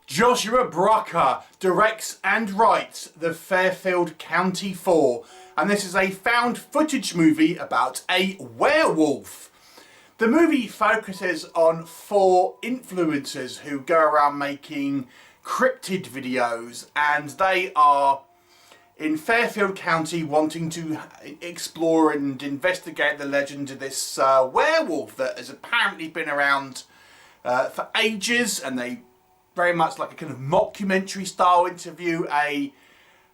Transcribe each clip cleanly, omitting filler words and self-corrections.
Joshua Brucker directs and writes the Fairfield County Four, and this is a found footage movie about a werewolf. The movie focuses on 4 influencers who go around making cryptid videos, and they are in Fairfield County wanting to explore and investigate the legend of this werewolf that has apparently been around for ages, and they very much like a kind of mockumentary style interview a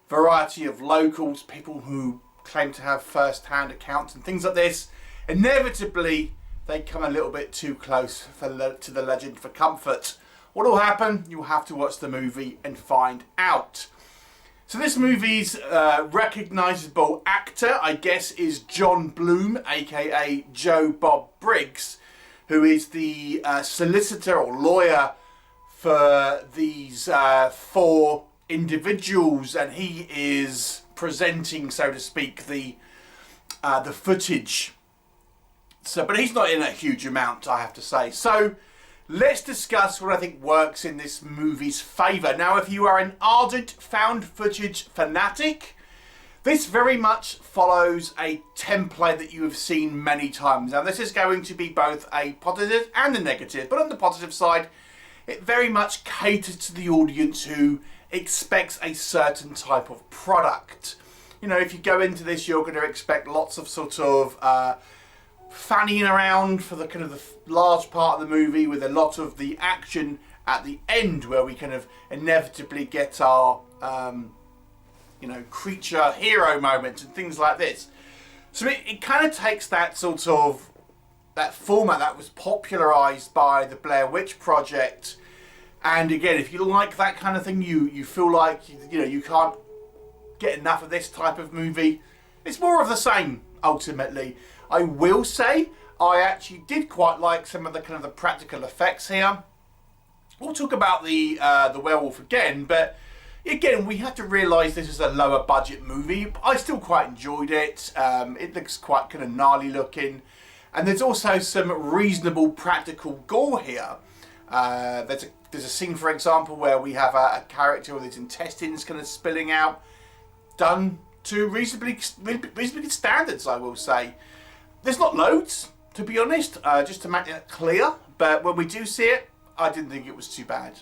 variety of locals, people who claim to have first-hand accounts and things like this. Inevitably, they come a little bit too close to the legend for comfort. What will happen? You'll have to watch the movie and find out. So this movie's recognisable actor, I guess, is John Bloom, aka Joe Bob Briggs, who is the solicitor or lawyer for these 4 individuals, and he is presenting, so to speak, the footage. But he's not in a huge amount, I have to say. So let's discuss what I think works in this movie's favour. Now, if you are an ardent found footage fanatic, this very much follows a template that you have seen many times. Now, this is going to be both a positive and a negative, but on the positive side, it very much caters to the audience who expects a certain type of product. You know, if you go into this, you're going to expect lots of sort of fanning around for the kind of the large part of the movie, with a lot of the action at the end where we kind of inevitably get our, you know, creature hero moment and things like this. So it kind of takes that sort of that format that was popularised by the Blair Witch Project, and again, if you like that kind of thing, you feel like you know you can't get enough of this type of movie. It's more of the same ultimately. I will say I actually did quite like some of the kind of the practical effects here. We'll talk about the werewolf again, but again, we have to realise this is a lower budget movie. I still quite enjoyed it. It looks quite kind of gnarly looking. And there's also some reasonable practical gore here. There's a scene, for example, where we have a character with his intestines kind of spilling out, done to reasonably good standards, I will say. There's not loads, to be honest, just to make that clear. But when we do see it, I didn't think it was too bad.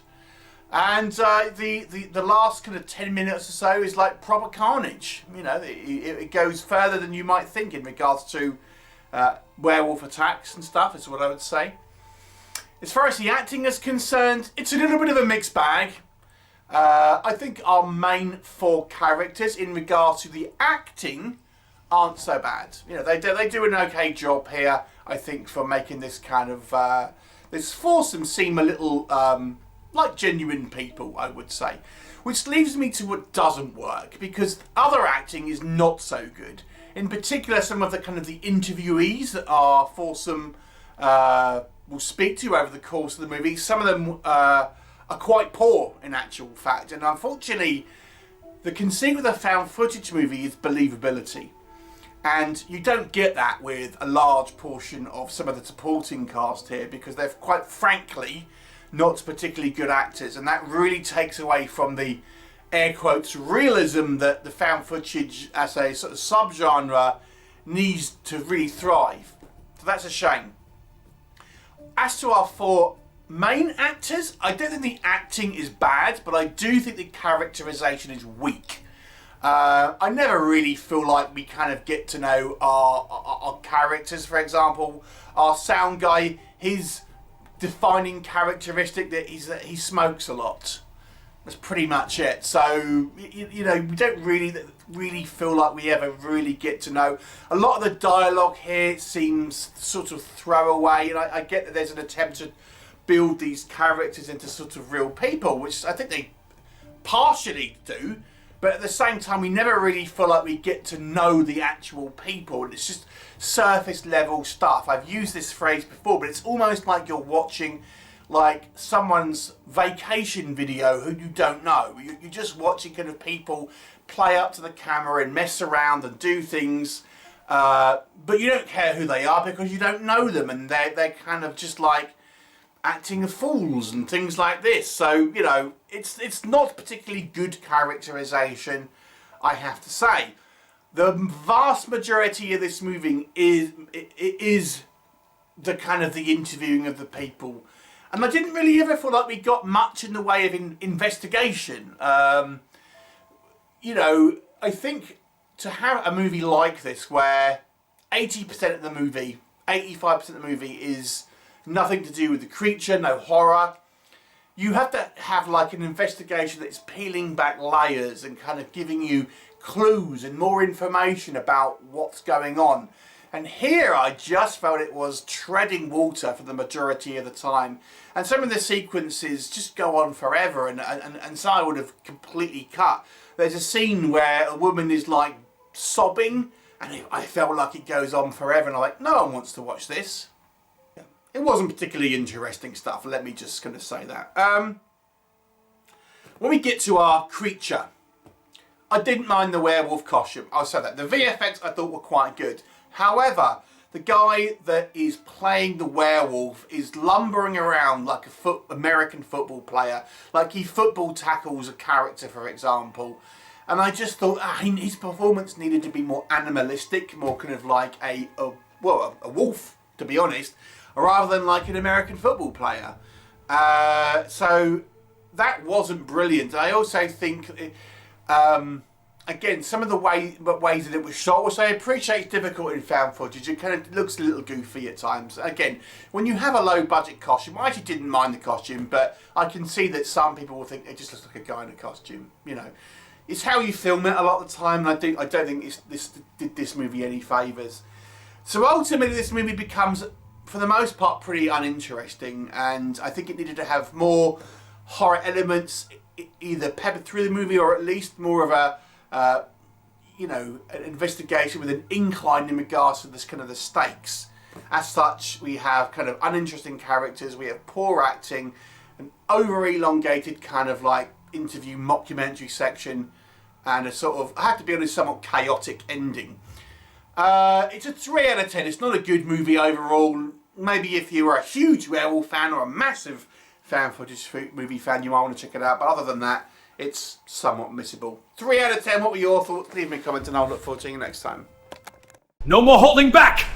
And the last kind of 10 minutes or so is like proper carnage. You know, it goes further than you might think in regards to werewolf attacks and stuff, is what I would say. As far as the acting is concerned, it's a little bit of a mixed bag. I think our main 4 characters in regards to the acting aren't so bad. You know, they do an okay job here, I think, for making this kind of this foursome seem a little like genuine people, I would say. Which leaves me to what doesn't work, because other acting is not so good. In particular, some of the kind of the interviewees that our foursome will speak to over the course of the movie, some of them are quite poor in actual fact. And unfortunately, the conceit with a found footage movie is believability. And you don't get that with a large portion of some of the supporting cast here, because they're quite frankly not particularly good actors. And that really takes away from the air quotes realism that the found footage as a sort of subgenre needs to really thrive. So that's a shame. As to our 4 main actors, I don't think the acting is bad, but I do think the characterization is weak. I never really feel like we kind of get to know our characters. For example, our sound guy, his defining characteristic that he smokes a lot. That's pretty much it. So, you know, we don't really feel like we ever really get to know. A lot of the dialogue here seems sort of throwaway, and I get that there's an attempt to build these characters into sort of real people, which I think they partially do, but at the same time we never really feel like we get to know the actual people. It's just surface level stuff. I've used this phrase before, but it's almost like you're watching like someone's vacation video who you don't know. You're just watching kind of people play up to the camera and mess around and do things, but you don't care who they are because you don't know them, and they're kind of just like acting fools and things like this. So, you know, it's not particularly good characterization, I have to say. The vast majority of this movie is the kind of the interviewing of the people. And I didn't really ever feel like we got much in the way of investigation. You know, I think to have a movie like this where 80% of the movie, 85% of the movie is nothing to do with the creature, no horror, you have to have like an investigation that's peeling back layers and kind of giving you clues and more information about what's going on. And here I just felt it was treading water for the majority of the time. And some of the sequences just go on forever, and so I would have completely cut. There's a scene where a woman is like sobbing, and I felt like it goes on forever, and I'm like, no one wants to watch this. It wasn't particularly interesting stuff, let me just kind of say that. When we get to our creature, I didn't mind the werewolf costume, I'll say that. The VFX I thought were quite good. However, the guy that is playing the werewolf is lumbering around like a American football player. Like he football tackles a character, for example. And I just thought his performance needed to be more animalistic, more kind of like a wolf, to be honest, rather than like an American football player. So that wasn't brilliant. I also think, again, some of the ways that it was shot, which I appreciate is difficult in found footage, it kind of looks a little goofy at times. Again, when you have a low budget costume, I actually didn't mind the costume, but I can see that some people will think it just looks like a guy in a costume, you know. It's how you film it a lot of the time, and I don't think this did this movie any favours. So ultimately this movie becomes, for the most part, pretty uninteresting, and I think it needed to have more horror elements either peppered through the movie, or at least more of a you know, an investigation with an incline in regards to this kind of the stakes. As such, we have kind of uninteresting characters, we have poor acting, an over elongated kind of like interview mockumentary section, and a sort of, I have to be honest, somewhat chaotic ending. It's a 3 out of 10. It's not a good movie overall. Maybe if you were a huge werewolf fan or a massive found footage movie fan, you might want to check it out, but other than that, it's somewhat missable. 3 out of 10, what were your thoughts? Leave me a comment and I'll look forward to seeing you next time. No more holding back!